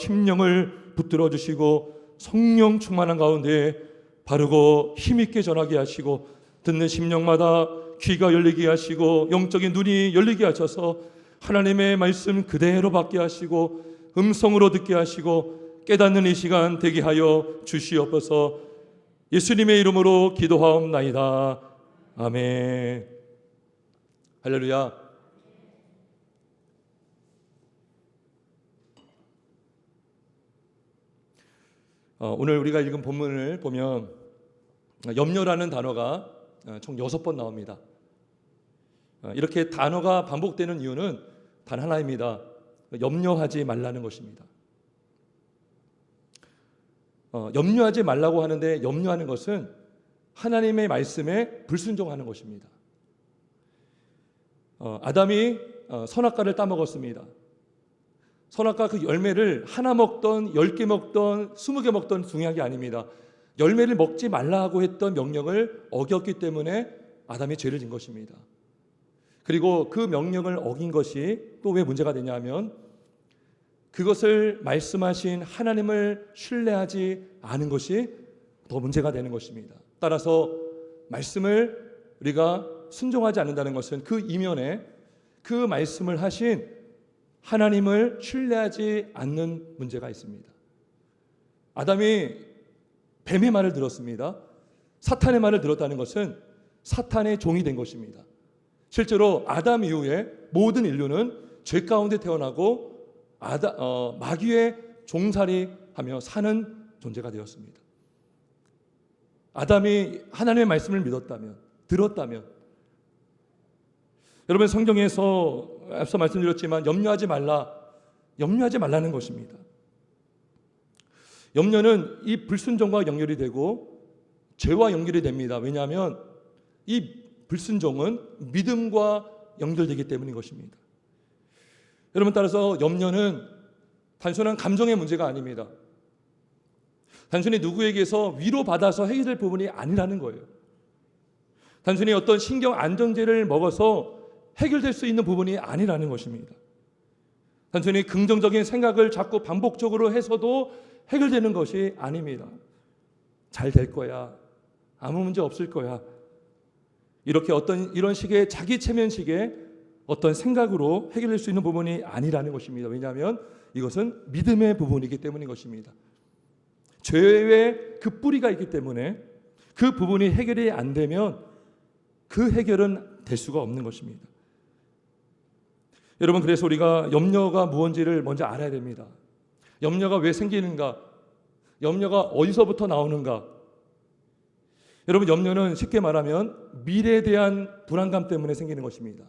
심령을 붙들어 주시고 성령 충만한 가운데 바르고 힘있게 전하게 하시고 듣는 심령마다 귀가 열리게 하시고 영적인 눈이 열리게 하셔서 하나님의 말씀 그대로 받게 하시고 음성으로 듣게 하시고 깨닫는 이 시간 되게 하여 주시옵소서. 예수님의 이름으로 기도하옵나이다. 아멘. 할렐루야. 오늘 우리가 읽은 본문을 보면 염려라는 단어가 총 6번 나옵니다. 이렇게 단어가 반복되는 이유는 단 하나입니다. 염려하지 말라는 것입니다. 염려하지 말라고 하는데 염려하는 것은 하나님의 말씀에 불순종하는 것입니다. 아담이 선악과를 따먹었습니다. 선악과 그 열매를 하나 먹던 10개 먹던 20개 먹던 중요한 게 아닙니다. 열매를 먹지 말라고 했던 명령을 어겼기 때문에 아담이 죄를 진 것입니다. 그리고 그 명령을 어긴 것이 또 왜 문제가 되냐면 그것을 말씀하신 하나님을 신뢰하지 않은 것이 더 문제가 되는 것입니다. 따라서 말씀을 우리가 순종하지 않는다는 것은 그 이면에 그 말씀을 하신 하나님을 신뢰하지 않는 문제가 있습니다. 아담이 뱀의 말을 들었습니다. 사탄의 말을 들었다는 것은 사탄의 종이 된 것입니다. 실제로 아담 이후에 모든 인류는 죄 가운데 태어나고 마귀의 종살이하며 사는 존재가 되었습니다. 아담이 하나님의 말씀을 믿었다면, 들었다면, 여러분 성경에서 앞서 말씀드렸지만 염려하지 말라는 것입니다. 염려는 이 불순종과 연결이 되고 죄와 연결이 됩니다. 왜냐하면 이 불순종은 믿음과 연결되기 때문인 것입니다. 여러분 따라서 염려는 단순한 감정의 문제가 아닙니다. 단순히 누구에게서 위로받아서 해결될 부분이 아니라는 거예요. 단순히 어떤 신경 안정제를 먹어서 해결될 수 있는 부분이 아니라는 것입니다. 단순히 긍정적인 생각을 자꾸 반복적으로 해서도 해결되는 것이 아닙니다. 잘 될 거야. 아무 문제 없을 거야. 이렇게 이런 식의 자기 체면식의 어떤 생각으로 해결될 수 있는 부분이 아니라는 것입니다. 왜냐하면 이것은 믿음의 부분이기 때문인 것입니다. 죄의 그 뿌리가 있기 때문에 그 부분이 해결이 안 되면 그 해결은 될 수가 없는 것입니다. 여러분 그래서 우리가 염려가 무엇인지를 먼저 알아야 됩니다. 염려가 왜 생기는가? 염려가 어디서부터 나오는가? 여러분 염려는 쉽게 말하면 미래에 대한 불안감 때문에 생기는 것입니다.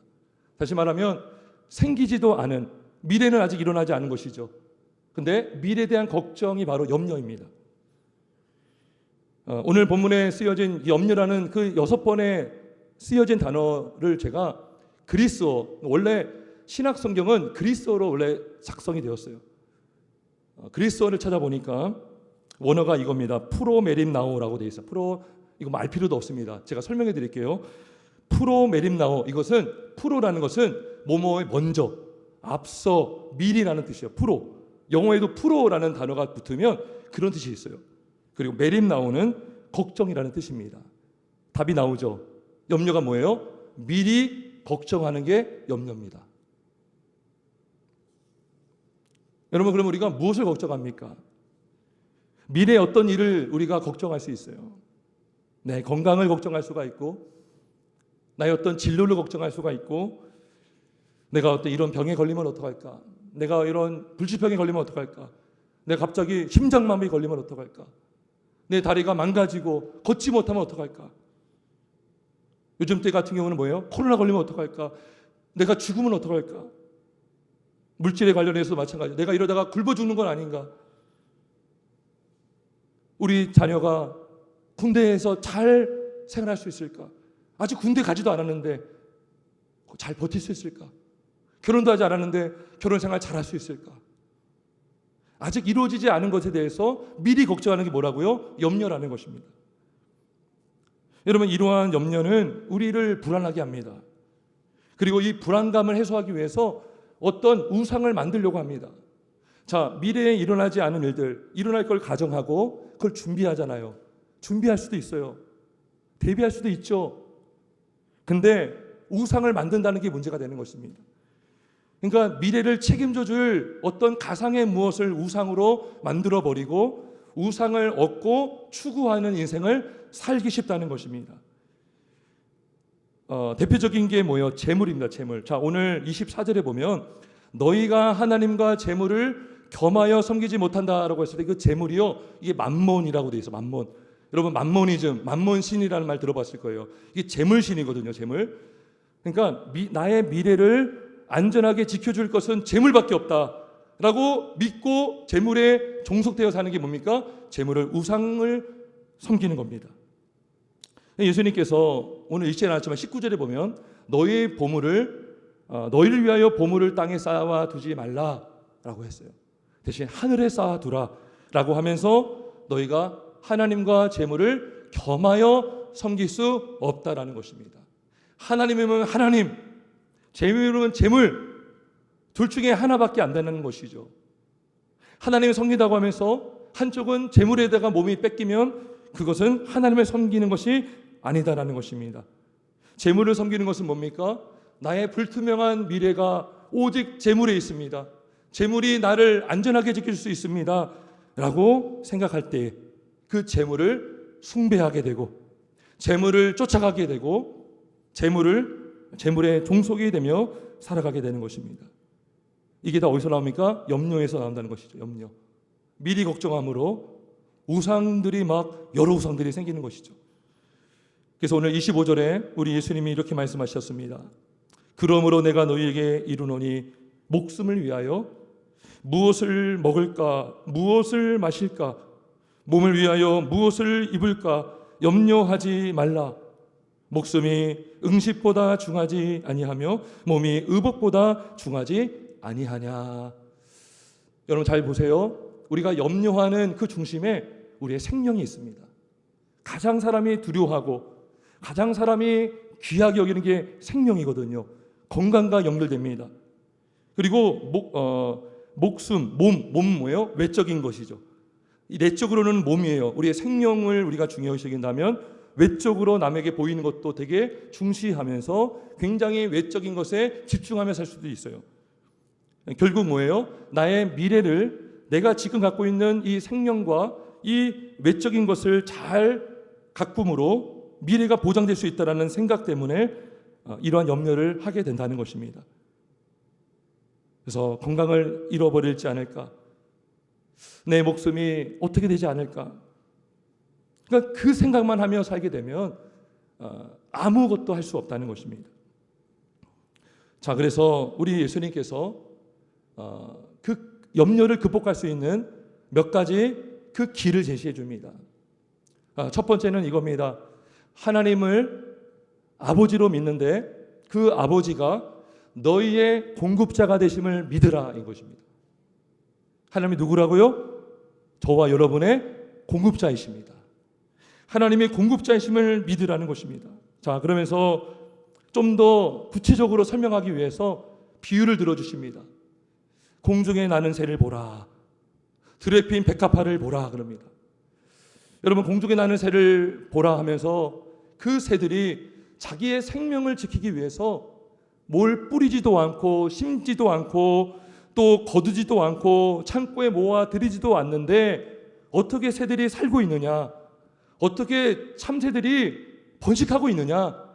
다시 말하면 생기지도 않은 미래는 아직 일어나지 않은 것이죠. 근데 미래에 대한 걱정이 바로 염려입니다. 오늘 본문에 쓰여진 염려라는 그 6번의 쓰여진 단어를 제가 그리스어, 원래 신약 성경은 그리스어로 원래 작성이 되었어요. 그리스어를 찾아보니까 원어가 이겁니다. 프로메림나오라고 되어 있어요. 이거 알 필요도 없습니다. 제가 설명해 드릴게요. 프로메림나오, 이것은 프로라는 것은 뭐뭐의 먼저, 앞서, 미리라는 뜻이에요. 프로. 영어에도 프로라는 단어가 붙으면 그런 뜻이 있어요. 그리고 메림나오는 걱정이라는 뜻입니다. 답이 나오죠. 염려가 뭐예요? 미리 걱정하는 게 염려입니다. 여러분 그럼 우리가 무엇을 걱정합니까? 미래의 어떤 일을 우리가 걱정할 수 있어요. 내 건강을 걱정할 수가 있고 나의 어떤 진로를 걱정할 수가 있고 내가 어떤 이런 병에 걸리면 어떡할까? 내가 이런 불치병에 걸리면 어떡할까? 내가 갑자기 심장마비 걸리면 어떡할까? 내 다리가 망가지고 걷지 못하면 어떡할까? 요즘 때 같은 경우는 뭐예요? 코로나 걸리면 어떡할까? 내가 죽으면 어떡할까? 물질에 관련해서도 마찬가지예요. 내가 이러다가 굶어 죽는 건 아닌가? 우리 자녀가 군대에서 잘 생활할 수 있을까? 아직 군대 가지도 않았는데 잘 버틸 수 있을까? 결혼도 하지 않았는데 결혼 생활 잘할 수 있을까? 아직 이루어지지 않은 것에 대해서 미리 걱정하는 게 뭐라고요? 염려라는 것입니다. 여러분 이러한 염려는 우리를 불안하게 합니다. 그리고 이 불안감을 해소하기 위해서 어떤 우상을 만들려고 합니다. 자, 미래에 일어나지 않은 일들, 일어날 걸 가정하고 그걸 준비하잖아요. 준비할 수도 있어요. 대비할 수도 있죠. 근데 우상을 만든다는 게 문제가 되는 것입니다. 그러니까 미래를 책임져 줄 어떤 가상의 무엇을 우상으로 만들어 버리고 우상을 얻고 추구하는 인생을 살기 쉽다는 것입니다. 대표적인 게 뭐예요? 재물입니다. 재물. 자, 오늘 24절에 보면 너희가 하나님과 재물을 겸하여 섬기지 못한다라고 했을 때 그 재물이요, 이게 만몬이라고 돼 있어. 만몬. 여러분 만모니즘, 만몬신이라는 말 들어봤을 거예요. 이게 재물신이거든요. 재물. 그러니까 나의 미래를 안전하게 지켜줄 것은 재물밖에 없다라고 믿고 재물에 종속되어 사는 게 뭡니까? 재물을, 우상을 섬기는 겁니다. 예수님께서 오늘 읽지 않았지만 19절에 보면 너희의 보물을 너희를 위하여 보물을 땅에 쌓아 두지 말라라고 했어요. 대신 하늘에 쌓아 두라라고 하면서 너희가 하나님과 재물을 겸하여 섬길 수 없다라는 것입니다. 하나님이면 하나님, 재물이면 재물, 둘 중에 하나밖에 안 되는 것이죠. 하나님을 섬기다고 하면서 한쪽은 재물에다가 몸이 뺏기면 그것은 하나님을 섬기는 것이 아니다라는 것입니다. 재물을 섬기는 것은 뭡니까? 나의 불투명한 미래가 오직 재물에 있습니다. 재물이 나를 안전하게 지킬 수 있습니다 라고 생각할 때 그 재물을 숭배하게 되고 재물을 쫓아가게 되고 재물에 종속이 되며 살아가게 되는 것입니다. 이게 다 어디서 나옵니까? 염려에서 나온다는 것이죠. 염려. 미리 걱정함으로 우상들이 막 여러 우상들이 생기는 것이죠. 그래서 오늘 25절에 우리 예수님이 이렇게 말씀하셨습니다. 그러므로 내가 너희에게 이르노니 목숨을 위하여 무엇을 먹을까, 무엇을 마실까, 몸을 위하여 무엇을 입을까 염려하지 말라. 목숨이 응식보다 중하지 아니하며 몸이 의복보다 중하지 아니하냐. 여러분 잘 보세요. 우리가 염려하는 그 중심에 우리의 생명이 있습니다. 가장 사람이 두려워하고 가장 사람이 귀하게 여기는 게 생명이거든요. 건강과 연결됩니다. 그리고 목숨, 몸 뭐예요? 외적인 것이죠. 내적으로는 몸이에요. 우리의 생명을 우리가 중요시 여긴다면 외적으로 남에게 보이는 것도 되게 중시하면서 굉장히 외적인 것에 집중하며 살 수도 있어요. 결국 뭐예요? 나의 미래를 내가 지금 갖고 있는 이 생명과 이 외적인 것을 잘 갖춤으로 미래가 보장될 수 있다는 생각 때문에 이러한 염려를 하게 된다는 것입니다. 그래서 건강을 잃어버릴지 않을까? 내 목숨이 어떻게 되지 않을까? 그러니까 그 생각만 하며 살게 되면 아무것도 할 수 없다는 것입니다. 자, 그래서 우리 예수님께서 그 염려를 극복할 수 있는 몇 가지 그 길을 제시해 줍니다. 첫 번째는 이겁니다. 하나님을 아버지로 믿는데 그 아버지가 너희의 공급자가 되심을 믿으라 인 것입니다. 하나님이 누구라고요? 저와 여러분의 공급자이십니다. 하나님의 공급자이심을 믿으라는 것입니다. 자, 그러면서 좀 더 구체적으로 설명하기 위해서 비유를 들어주십니다. 공중에 나는 새를 보라. 들에 핀 백합화를 보라 그럽니다. 여러분 공중에 나는 새를 보라 하면서 그 새들이 자기의 생명을 지키기 위해서 뭘 뿌리지도 않고 심지도 않고 또 거두지도 않고 창고에 모아 들이지도 않는데 어떻게 새들이 살고 있느냐? 어떻게 참새들이 번식하고 있느냐?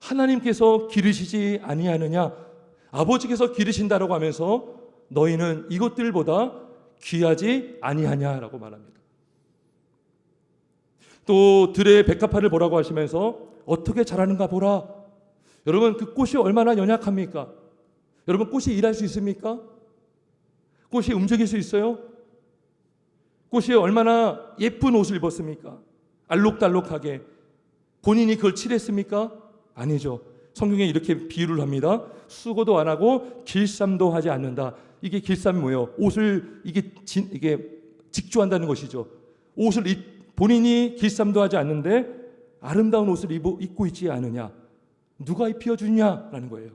하나님께서 기르시지 아니하느냐? 아버지께서 기르신다라고 하면서 너희는 이것들보다 귀하지 아니하냐라고 말합니다. 또 들의 백합화를 보라고 하시면서 어떻게 자라는가 보라. 여러분 그 꽃이 얼마나 연약합니까? 여러분 꽃이 일할 수 있습니까? 꽃이 움직일 수 있어요? 꽃이 얼마나 예쁜 옷을 입었습니까? 알록달록하게 본인이 그걸 칠했습니까? 아니죠. 성경에 이렇게 비유를 합니다. 수고도 안 하고 길쌈도 하지 않는다. 이게 길쌈이 뭐예요? 옷을 이게 직조한다는 것이죠. 옷을 본인이 길쌈도 하지 않는데 아름다운 옷을 입고 있지 않느냐? 누가 입혀주냐라는 거예요.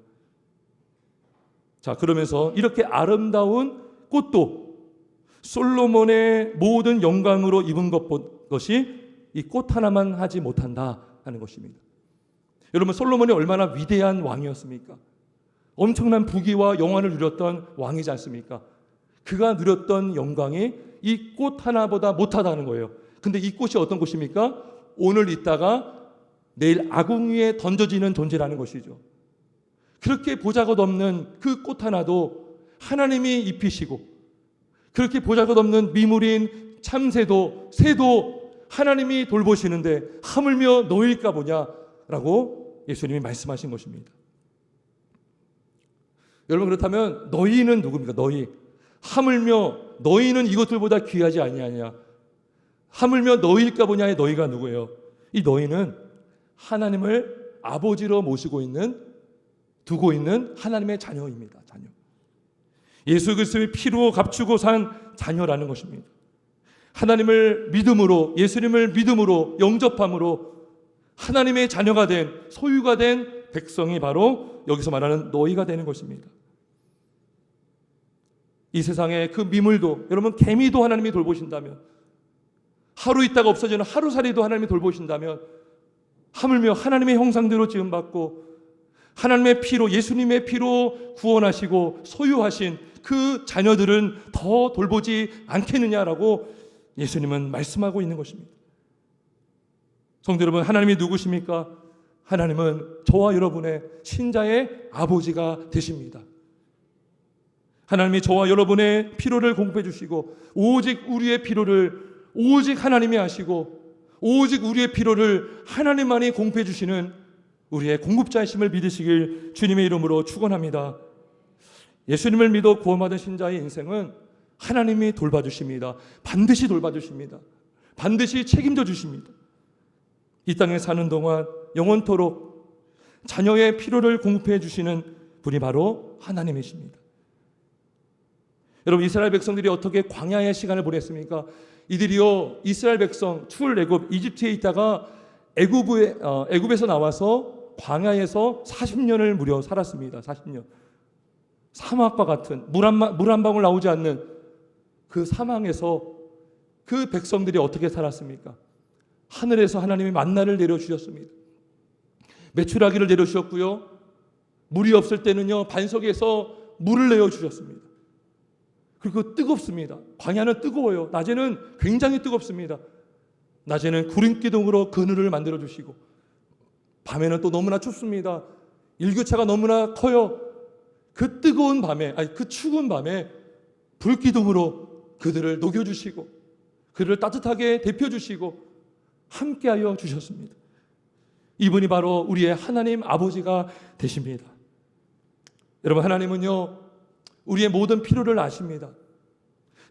자, 그러면서 이렇게 아름다운 꽃도 솔로몬의 모든 영광으로 입은 것이 이 꽃 하나만 하지 못한다 하는 것입니다. 여러분, 솔로몬이 얼마나 위대한 왕이었습니까? 엄청난 부귀와 영화를 누렸던 왕이지 않습니까? 그가 누렸던 영광이 이 꽃 하나보다 못하다는 거예요. 근데 이 꽃이 어떤 꽃입니까? 오늘 있다가 내일 아궁 위에 던져지는 존재라는 것이죠. 그렇게 보잘것없는 그 꽃 하나도 하나님이 입히시고, 그렇게 보잘것없는 미물인 참새도 새도 하나님이 돌보시는데 하물며 너희일까 보냐라고 예수님이 말씀하신 것입니다. 여러분, 그렇다면 너희는 누굽니까? 너희. 하물며 너희는 이것들보다 귀하지 아니하냐. 하물며 너희일까 보냐의 너희가 누구예요? 이 너희는 하나님을 아버지로 모시고 두고 있는 하나님의 자녀입니다. 자녀. 예수 그리스도의 피로 값주고 산 자녀라는 것입니다. 하나님을 믿음으로, 예수님을 믿음으로 영접함으로 하나님의 자녀가 된, 소유가 된 백성이 바로 여기서 말하는 너희가 되는 것입니다. 이 세상의 그 미물도, 여러분, 개미도 하나님이 돌보신다면, 하루 있다가 없어지는 하루살이도 하나님이 돌보신다면, 하물며 하나님의 형상대로 지음받고 하나님의 피로, 예수님의 피로 구원하시고 소유하신 그 자녀들은 더 돌보지 않겠느냐라고 예수님은 말씀하고 있는 것입니다. 성도 여러분, 하나님이 누구십니까? 하나님은 저와 여러분의 신자의 아버지가 되십니다. 하나님이 저와 여러분의 필요를 공급해 주시고, 오직 우리의 필요를 오직 하나님이 아시고, 오직 우리의 필요를 하나님만이 공급해 주시는 우리의 공급자이심을 믿으시길 주님의 이름으로 축원합니다. 예수님을 믿어 구원받은 신자의 인생은 하나님이 돌봐주십니다. 반드시 돌봐주십니다. 반드시 책임져 주십니다. 이 땅에 사는 동안 영원토록 자녀의 필요를 공급해 주시는 분이 바로 하나님이십니다. 여러분, 이스라엘 백성들이 어떻게 광야의 시간을 보냈습니까? 이들이요, 이스라엘 백성 출애굽 이집트에 있다가 애굽에서 나와서 광야에서 40년을 무려 살았습니다. 40년. 사막과 같은 물 한 방울 나오지 않는 그 사망에서 그 백성들이 어떻게 살았습니까? 하늘에서 하나님이 만나를 내려주셨습니다. 메추라기를 내려주셨고요, 물이 없을 때는요 반석에서 물을 내어주셨습니다. 그리고 뜨겁습니다. 광야는 뜨거워요. 낮에는 굉장히 뜨겁습니다. 낮에는 구름기둥으로 그늘을 만들어주시고, 밤에는 또 너무나 춥습니다. 일교차가 너무나 커요. 그 뜨거운 밤에, 그 추운 밤에 불기둥으로 그들을 녹여주시고, 그들을 따뜻하게 데펴주시고 함께하여 주셨습니다. 이분이 바로 우리의 하나님 아버지가 되십니다. 여러분, 하나님은요 우리의 모든 필요를 아십니다.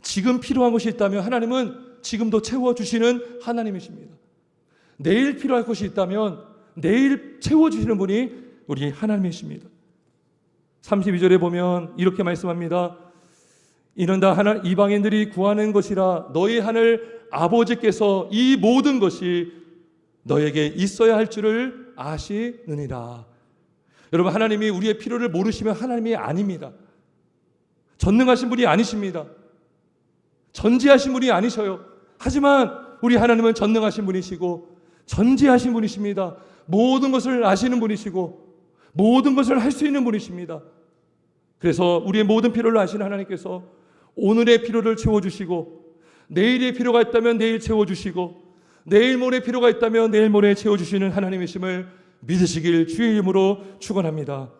지금 필요한 것이 있다면 하나님은 지금도 채워주시는 하나님이십니다. 내일 필요할 것이 있다면 내일 채워주시는 분이 우리 하나님이십니다. 32절에 보면 이렇게 말씀합니다. 이는 다 이방인들이 구하는 것이라 너희 하늘 아버지께서 이 모든 것이 너에게 있어야 할 줄을 아시느니라. 여러분, 하나님이 우리의 필요를 모르시면 하나님이 아닙니다. 전능하신 분이 아니십니다. 전지하신 분이 아니셔요. 하지만 우리 하나님은 전능하신 분이시고 전지하신 분이십니다. 모든 것을 아시는 분이시고 모든 것을 할 수 있는 분이십니다. 그래서 우리의 모든 필요를 아시는 하나님께서 오늘의 필요를 채워주시고, 내일의 필요가 있다면 내일 채워주시고, 내일 모레 필요가 있다면 내일 모레 채워주시는 하나님이심을 믿으시길 주의 이름으로 축원합니다.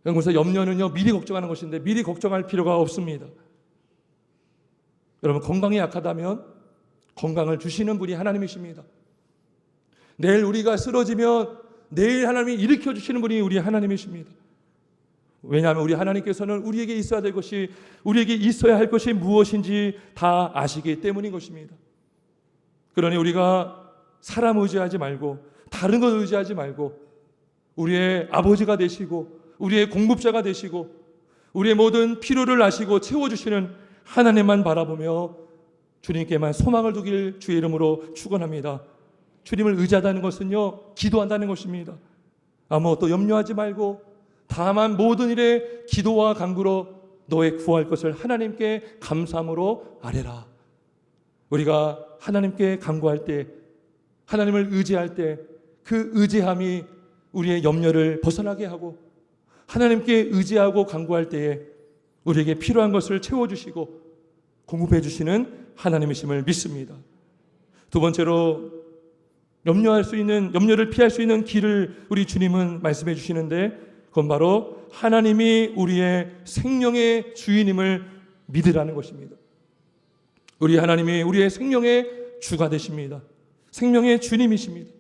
그래서 염려는요 미리 걱정하는 것인데 미리 걱정할 필요가 없습니다. 여러분, 건강이 약하다면 건강을 주시는 분이 하나님이십니다. 내일 우리가 쓰러지면 내일 하나님이 일으켜 주시는 분이 우리 하나님이십니다. 왜냐하면 우리 하나님께서는 우리에게 있어야 될 것이, 우리에게 있어야 할 것이 무엇인지 다 아시기 때문인 것입니다. 그러니 우리가 사람 의지하지 말고, 다른 것 의지하지 말고, 우리의 아버지가 되시고 우리의 공급자가 되시고 우리의 모든 필요를 아시고 채워주시는 하나님만 바라보며 주님께만 소망을 두길 주의 이름으로 축원합니다. 주님을 의지하다는 것은요 기도한다는 것입니다. 아무것도 염려하지 말고 다만 모든 일에 기도와 간구로 너의 구할 것을 하나님께 감사함으로 아뢰라. 우리가 하나님께 간구할 때, 하나님을 의지할 때 그 의지함이 우리의 염려를 벗어나게 하고, 하나님께 의지하고 간구할 때에 우리에게 필요한 것을 채워주시고 공급해 주시는 하나님이심을 믿습니다. 두 번째로 염려를 피할 수 있는 길을 우리 주님은 말씀해 주시는데, 그건 바로 하나님이 우리의 생명의 주인임을 믿으라는 것입니다. 우리 하나님이 우리의 생명의 주가 되십니다. 생명의 주님이십니다.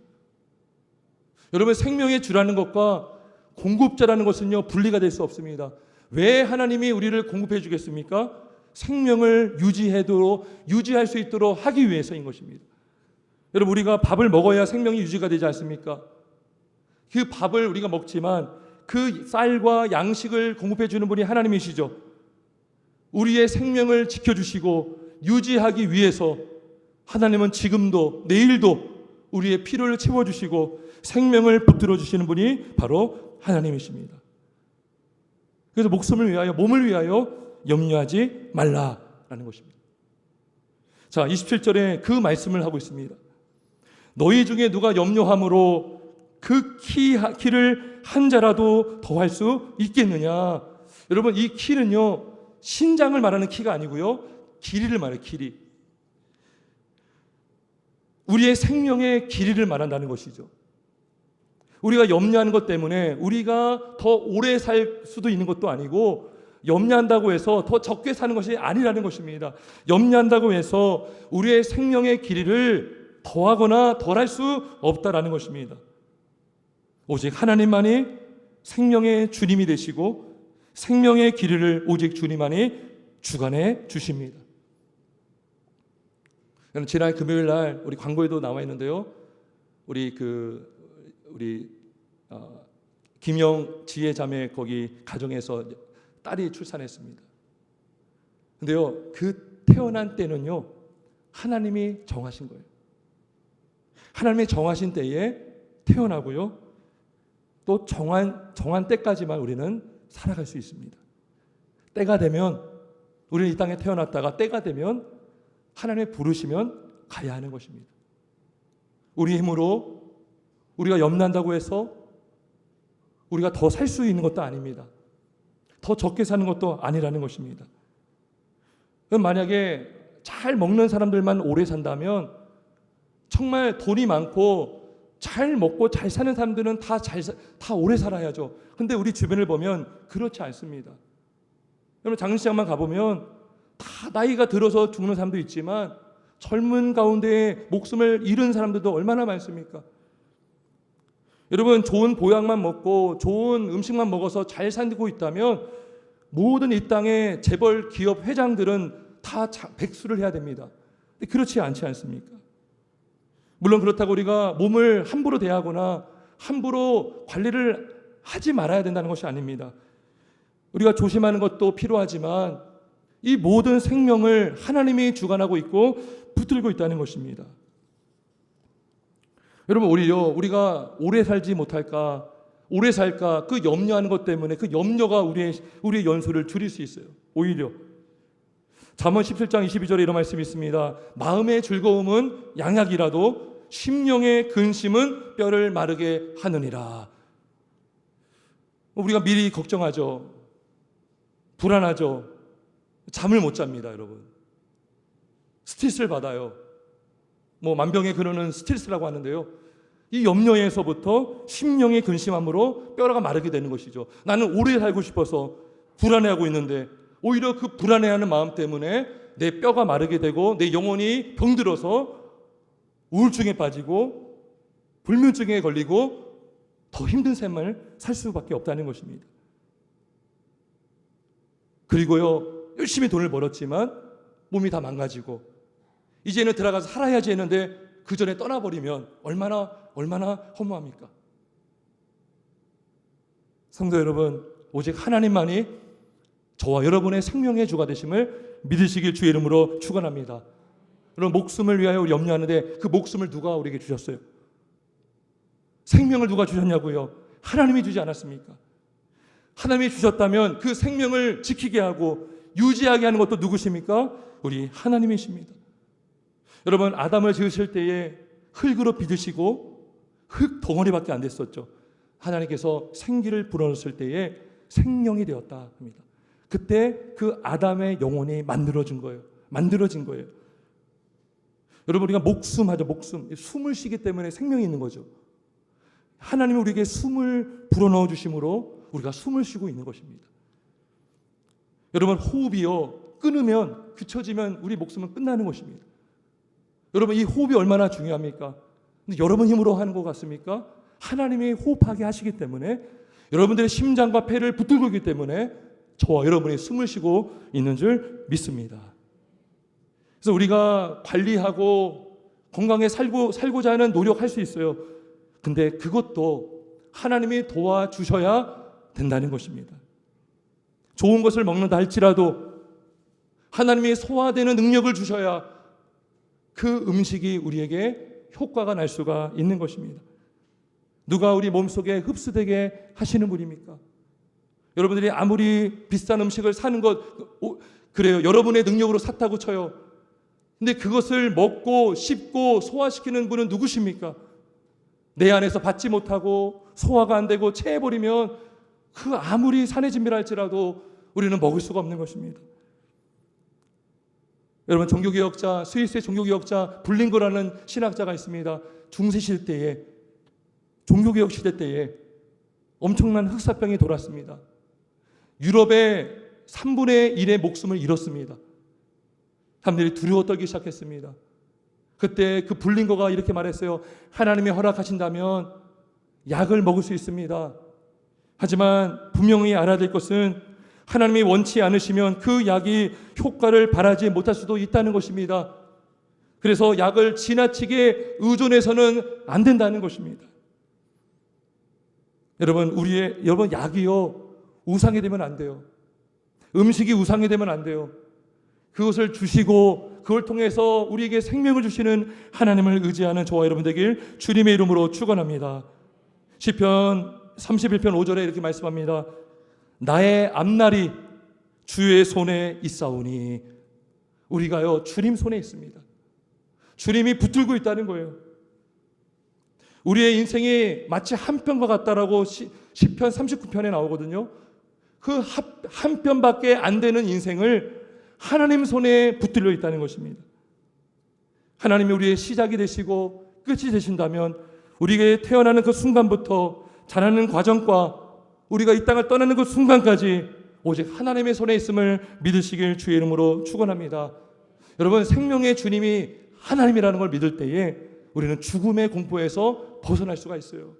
여러분, 생명의 주라는 것과 공급자라는 것은요, 분리가 될 수 없습니다. 왜 하나님이 우리를 공급해 주겠습니까? 생명을 유지할 수 있도록 하기 위해서인 것입니다. 여러분, 우리가 밥을 먹어야 생명이 유지가 되지 않습니까? 그 밥을 우리가 먹지만 그 쌀과 양식을 공급해 주는 분이 하나님이시죠. 우리의 생명을 지켜주시고 유지하기 위해서 하나님은 지금도 내일도 우리의 필요를 채워주시고 생명을 붙들어 주시는 분이 바로 하나님이십니다. 그래서 목숨을 위하여, 몸을 위하여 염려하지 말라라는 것입니다. 자, 27절에 그 말씀을 하고 있습니다. 너희 중에 누가 염려함으로 그 키를 한 자라도 더할 수 있겠느냐. 여러분, 이 키는요, 신장을 말하는 키가 아니고요, 길이를 말해요. 길이. 우리의 생명의 길이를 말한다는 것이죠. 우리가 염려하는 것 때문에 우리가 더 오래 살 수도 있는 것도 아니고, 염려한다고 해서 더 적게 사는 것이 아니라는 것입니다. 염려한다고 해서 우리의 생명의 길이를 더하거나 덜할 수 없다라는 것입니다. 오직 하나님만이 생명의 주님이 되시고 생명의 길이를 오직 주님만이 주관해 주십니다. 지난 금요일 날 우리 광고에도 나와 있는데요. 우리 김영 지혜 자매 거기 가정에서 딸이 출산했습니다. 근데요, 그 태어난 때는요, 하나님이 정하신 거예요. 하나님이 정하신 때에 태어나고요, 또 정한 때까지만 우리는 살아갈 수 있습니다. 때가 되면, 우리는 이 땅에 태어났다가 때가 되면 하나님의 부르시면 가야 하는 것입니다. 우리 힘으로 우리가 염려한다고 해서 우리가 더 살 수 있는 것도 아닙니다. 더 적게 사는 것도 아니라는 것입니다. 만약에 잘 먹는 사람들만 오래 산다면, 정말 돈이 많고 잘 먹고 잘 사는 사람들은 다 오래 살아야죠. 근데 우리 주변을 보면 그렇지 않습니다. 여러분, 장례식장만 가보면 다 나이가 들어서 죽는 사람도 있지만 젊은 가운데 목숨을 잃은 사람들도 얼마나 많습니까? 여러분, 좋은 보약만 먹고 좋은 음식만 먹어서 잘 살고 있다면 모든 이 땅의 재벌 기업 회장들은 다 백수를 해야 됩니다. 근데 그렇지 않지 않습니까? 물론 그렇다고 우리가 몸을 함부로 대하거나 함부로 관리를 하지 말아야 된다는 것이 아닙니다. 우리가 조심하는 것도 필요하지만 이 모든 생명을 하나님이 주관하고 있고 붙들고 있다는 것입니다. 여러분, 오히려 우리가 오래 살지 못할까, 오래 살까, 그 염려하는 것 때문에 그 염려가 우리의 연수를 줄일 수 있어요. 오히려 잠언 17장 22절에 이런 말씀이 있습니다. 마음의 즐거움은 양약이라도 심령의 근심은 뼈를 마르게 하느니라. 우리가 미리 걱정하죠. 불안하죠. 잠을 못 잡니다, 여러분. 스트레스를 받아요. 만병의 근원은 스트레스라고 하는데요. 이 염려에서부터 심령의 근심함으로 뼈가 마르게 되는 것이죠. 나는 오래 살고 싶어서 불안해하고 있는데 오히려 그 불안해하는 마음 때문에 내 뼈가 마르게 되고 내 영혼이 병들어서 우울증에 빠지고 불면증에 걸리고 더 힘든 삶을 살 수밖에 없다는 것입니다. 그리고요, 열심히 돈을 벌었지만 몸이 다 망가지고 이제는 들어가서 살아야지 했는데 그 전에 떠나버리면 얼마나 허무합니까? 성도 여러분, 오직 하나님만이 저와 여러분의 생명의 주가 되심을 믿으시길 주의 이름으로 축원합니다. 여러분, 목숨을 위하여 우리 염려하는데 그 목숨을 누가 우리에게 주셨어요? 생명을 누가 주셨냐고요? 하나님이 주지 않았습니까? 하나님이 주셨다면 그 생명을 지키게 하고 유지하게 하는 것도 누구십니까? 우리 하나님이십니다. 여러분, 아담을 지으실 때에 흙으로 빚으시고 흙 덩어리밖에 안 됐었죠. 하나님께서 생기를 불어넣었을 때에 생명이 되었다 합니다. 그때 그 아담의 영혼이 만들어진 거예요. 여러분, 우리가 목숨하죠. 목숨. 숨을 쉬기 때문에 생명이 있는 거죠. 하나님이 우리에게 숨을 불어넣어 주심으로 우리가 숨을 쉬고 있는 것입니다. 여러분, 호흡이요, 끊으면, 굳혀지면 우리 목숨은 끝나는 것입니다. 여러분, 이 호흡이 얼마나 중요합니까? 근데 여러분 힘으로 하는 것 같습니까? 하나님이 호흡하게 하시기 때문에, 여러분들의 심장과 폐를 붙들고 있기 때문에 저와 여러분이 숨을 쉬고 있는 줄 믿습니다. 그래서 우리가 관리하고 건강에 살고자 하는 노력할 수 있어요. 근데 그것도 하나님이 도와주셔야 된다는 것입니다. 좋은 것을 먹는다 할지라도 하나님이 소화되는 능력을 주셔야 그 음식이 우리에게 효과가 날 수가 있는 것입니다. 누가 우리 몸속에 흡수되게 하시는 분입니까? 여러분들이 아무리 비싼 음식을 사는 것, 그래요. 여러분의 능력으로 샀다고 쳐요. 근데 그것을 먹고 씹고 소화시키는 분은 누구십니까? 내 안에서 받지 못하고 소화가 안 되고 체해버리면 그 아무리 산의 진미라 할지라도 우리는 먹을 수가 없는 것입니다. 여러분, 종교개혁자, 스위스의 종교개혁자 블링거라는 신학자가 있습니다. 중세 시대에, 종교개혁 시대 때에 엄청난 흑사병이 돌았습니다. 유럽의 3분의 1의 목숨을 잃었습니다. 사람들이 두려워 떨기 시작했습니다. 그때 그 블링거가 이렇게 말했어요. 하나님이 허락하신다면 약을 먹을 수 있습니다. 하지만 분명히 알아야 될 것은 하나님이 원치 않으시면 그 약이 효과를 발하지 못할 수도 있다는 것입니다. 그래서 약을 지나치게 의존해서는 안 된다는 것입니다. 여러분, 여러분, 약이요, 우상이 되면 안 돼요. 음식이 우상이 되면 안 돼요. 그것을 주시고 그걸 통해서 우리에게 생명을 주시는 하나님을 의지하는 저와 여러분 되길 주님의 이름으로 축원합니다. 시편 31편 5절에 이렇게 말씀합니다. 나의 앞날이 주의 손에 있사오니. 우리가요, 주님 손에 있습니다. 주님이 붙들고 있다는 거예요. 우리의 인생이 마치 한 편과 같다라고 시편 39편에 나오거든요. 그 한 편밖에 안 되는 인생을 하나님 손에 붙들려 있다는 것입니다. 하나님이 우리의 시작이 되시고 끝이 되신다면 우리에게 태어나는 그 순간부터 자라는 과정과 우리가 이 땅을 떠나는 그 순간까지 오직 하나님의 손에 있음을 믿으시길 주의 이름으로 축원합니다. 여러분, 생명의 주님이 하나님이라는 걸 믿을 때에 우리는 죽음의 공포에서 벗어날 수가 있어요.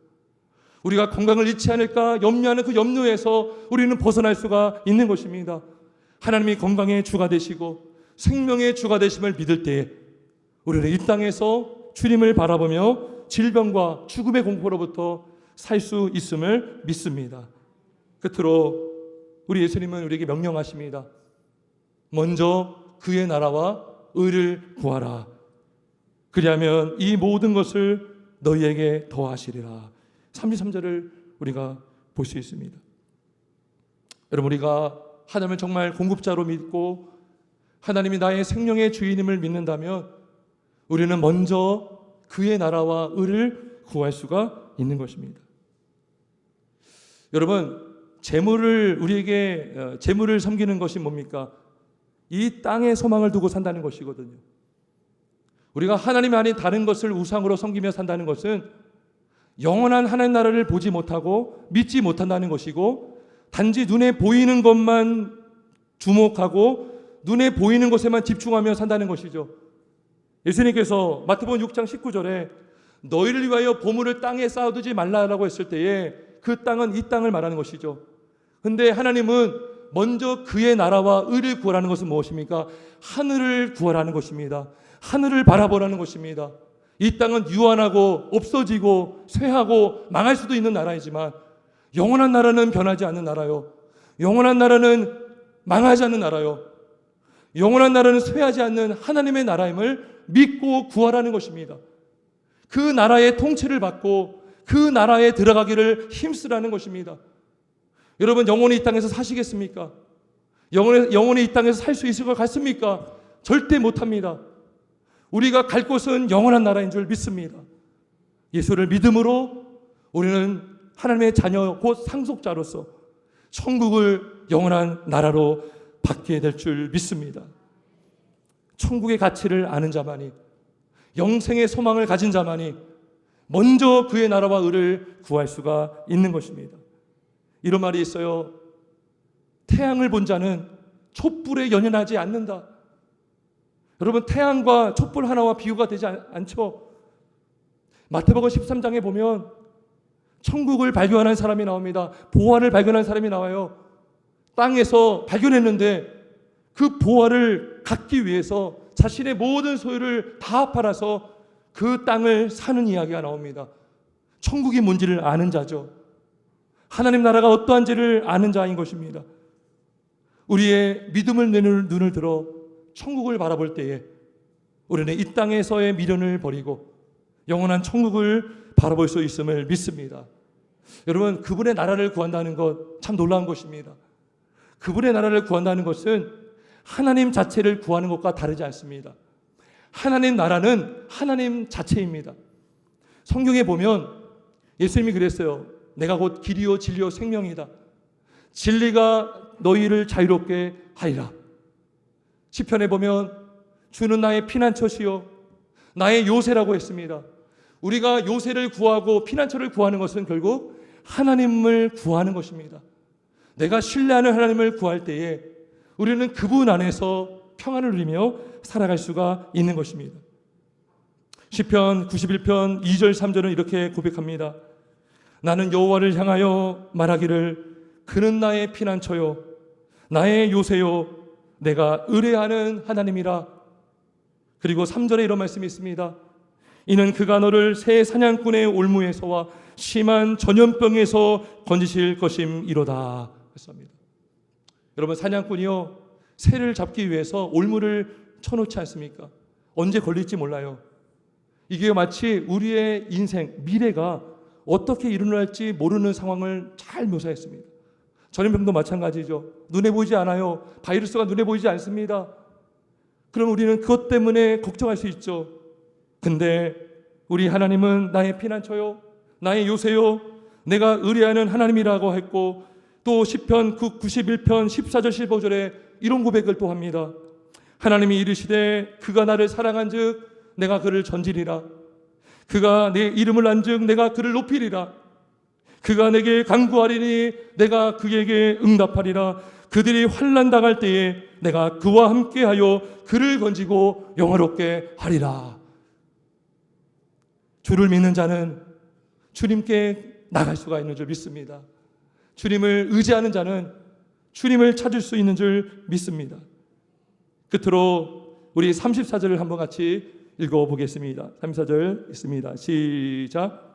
우리가 건강을 잃지 않을까 염려하는 그 염려에서 우리는 벗어날 수가 있는 것입니다. 하나님이 건강의 주가 되시고 생명의 주가 되심을 믿을 때에 우리는 이 땅에서 주님을 바라보며 질병과 죽음의 공포로부터 살 수 있음을 믿습니다. 끝으로 우리 예수님은 우리에게 명령하십니다. 먼저 그의 나라와 의를 구하라. 그리하면 이 모든 것을 너희에게 더하시리라. 33절을 우리가 볼 수 있습니다. 여러분, 우리가 하나님을 정말 공급자로 믿고 하나님이 나의 생명의 주인임을 믿는다면 우리는 먼저 그의 나라와 의를 구할 수가 있는 것입니다. 여러분, 우리에게 재물을 섬기는 것이 뭡니까? 이 땅의 소망을 두고 산다는 것이거든요. 우리가 하나님이 아닌 다른 것을 우상으로 섬기며 산다는 것은 영원한 하나님 나라를 보지 못하고 믿지 못한다는 것이고, 단지 눈에 보이는 것만 주목하고 눈에 보이는 것에만 집중하며 산다는 것이죠. 예수님께서 마태복음 6장 19절에 너희를 위하여 보물을 땅에 쌓아두지 말라라고 했을 때에 그 땅은 이 땅을 말하는 것이죠. 그런데 하나님은 먼저 그의 나라와 의를 구하라는 것은 무엇입니까? 하늘을 구하라는 것입니다. 하늘을 바라보라는 것입니다. 이 땅은 유한하고 없어지고 쇠하고 망할 수도 있는 나라이지만 영원한 나라는 변하지 않는 나라요. 영원한 나라는 망하지 않는 나라요. 영원한 나라는 쇠하지 않는 하나님의 나라임을 믿고 구하라는 것입니다. 그 나라의 통치를 받고 그 나라에 들어가기를 힘쓰라는 것입니다. 여러분, 영원히 이 땅에서 사시겠습니까? 영원히 이 땅에서 살 수 있을 것 같습니까? 절대 못합니다. 우리가 갈 곳은 영원한 나라인 줄 믿습니다. 예수를 믿음으로 우리는 하나님의 자녀 곧 상속자로서 천국을 영원한 나라로 받게 될 줄 믿습니다. 천국의 가치를 아는 자만이, 영생의 소망을 가진 자만이 먼저 그의 나라와 의를 구할 수가 있는 것입니다. 이런 말이 있어요. 태양을 본 자는 촛불에 연연하지 않는다. 여러분, 태양과 촛불 하나와 비교가 되지 않죠? 마태복음 13장에 보면 천국을 발견한 사람이 나옵니다. 보화를 발견한 사람이 나와요. 땅에서 발견했는데 그 보화를 갖기 위해서 자신의 모든 소유를 다 팔아서 그 땅을 사는 이야기가 나옵니다. 천국이 뭔지를 아는 자죠. 하나님 나라가 어떠한지를 아는 자인 것입니다. 우리의 믿음을 내는 눈을 들어 천국을 바라볼 때에 우리는 이 땅에서의 미련을 버리고 영원한 천국을 바라볼 수 있음을 믿습니다. 여러분, 그분의 나라를 구한다는 것 참 놀라운 것입니다. 그분의 나라를 구한다는 것은 하나님 자체를 구하는 것과 다르지 않습니다. 하나님 나라는 하나님 자체입니다. 성경에 보면 예수님이 그랬어요. 내가 곧 길이요 진리요 생명이다. 진리가 너희를 자유롭게 하리라. 시편에 보면 주는 나의 피난처시요 나의 요새라고 했습니다. 우리가 요새를 구하고 피난처를 구하는 것은 결국 하나님을 구하는 것입니다. 내가 신뢰하는 하나님을 구할 때에 우리는 그분 안에서 평안을 누리며 살아갈 수가 있는 것입니다. 시편 91편 2절 3절은 이렇게 고백합니다. 나는 여호와를 향하여 말하기를 그는 나의 피난처요 나의 요새요 내가 의뢰하는 하나님이라. 그리고 3절에 이런 말씀이 있습니다. 이는 그가 너를 새 사냥꾼의 올무에서와 심한 전염병에서 건지실 것임이로다 했습니다. 여러분, 사냥꾼이요 새를 잡기 위해서 올무를 쳐놓지 않습니까? 언제 걸릴지 몰라요. 이게 마치 우리의 인생, 미래가 어떻게 일어날지 모르는 상황을 잘 묘사했습니다. 전염병도 마찬가지죠. 눈에 보이지 않아요. 바이러스가 눈에 보이지 않습니다. 그럼 우리는 그것 때문에 걱정할 수 있죠. 근데 우리 하나님은 나의 피난처요 나의 요새요 내가 의뢰하는 하나님이라고 했고, 또 시편 91편 14절 15절에 이런 고백을 또 합니다. 하나님이 이르시되 그가 나를 사랑한즉 내가 그를 전지리라. 그가 내 이름을 안즉 내가 그를 높이리라. 그가 내게 간구하리니 내가 그에게 응답하리라. 그들이 환난 당할 때에 내가 그와 함께하여 그를 건지고 영화롭게 하리라. 주를 믿는 자는 주님께 나갈 수가 있는 줄 믿습니다. 주님을 의지하는 자는 주님을 찾을 수 있는 줄 믿습니다. 끝으로 우리 34절을 한번 같이 읽어보겠습니다. 34절 있습니다. 시작.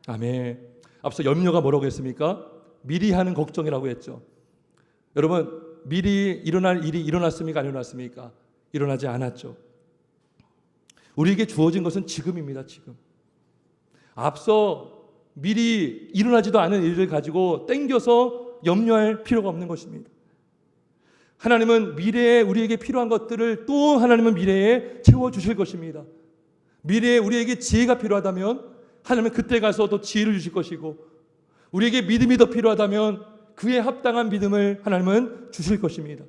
아멘. 앞서 염려가 뭐라고 했습니까? 미리 하는 걱정이라고 했죠. 여러분, 미리 일어날 일이 일어났습니까? 안 일어났습니까? 일어나지 않았죠. 우리에게 주어진 것은 지금입니다. 지금. 앞서 미리 일어나지도 않은 일을 가지고 땡겨서 염려할 필요가 없는 것입니다. 하나님은 미래에 우리에게 필요한 것들을 또 하나님은 미래에 채워주실 것입니다. 미래에 우리에게 지혜가 필요하다면 하나님은 그때 가서 또 지혜를 주실 것이고, 우리에게 믿음이 더 필요하다면 그에 합당한 믿음을 하나님은 주실 것입니다.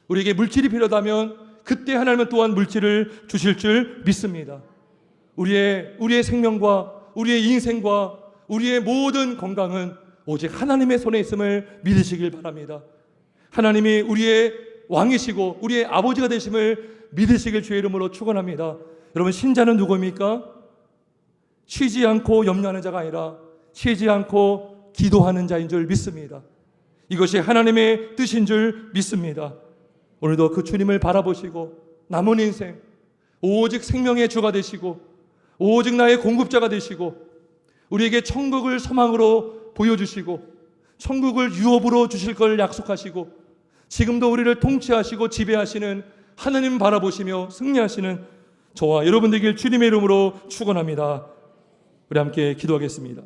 우리에게 물질이 필요하다면 그때 하나님은 또한 물질을 주실 줄 믿습니다. 우리의 생명과 우리의 인생과 우리의 모든 건강은 오직 하나님의 손에 있음을 믿으시길 바랍니다. 하나님이 우리의 왕이시고 우리의 아버지가 되심을 믿으시길 주의 이름으로 축원합니다. 여러분, 신자는 누구입니까? 쉬지 않고 염려하는 자가 아니라 쉬지 않고 기도하는 자인 줄 믿습니다. 이것이 하나님의 뜻인 줄 믿습니다. 오늘도 그 주님을 바라보시고 남은 인생 오직 생명의 주가 되시고 오직 나의 공급자가 되시고 우리에게 천국을 소망으로 보여주시고 천국을 유업으로 주실 걸 약속하시고 지금도 우리를 통치하시고 지배하시는 하나님 바라보시며 승리하시는 저와 여러분 되길 주님의 이름으로 축원합니다. 우리 함께 기도하겠습니다.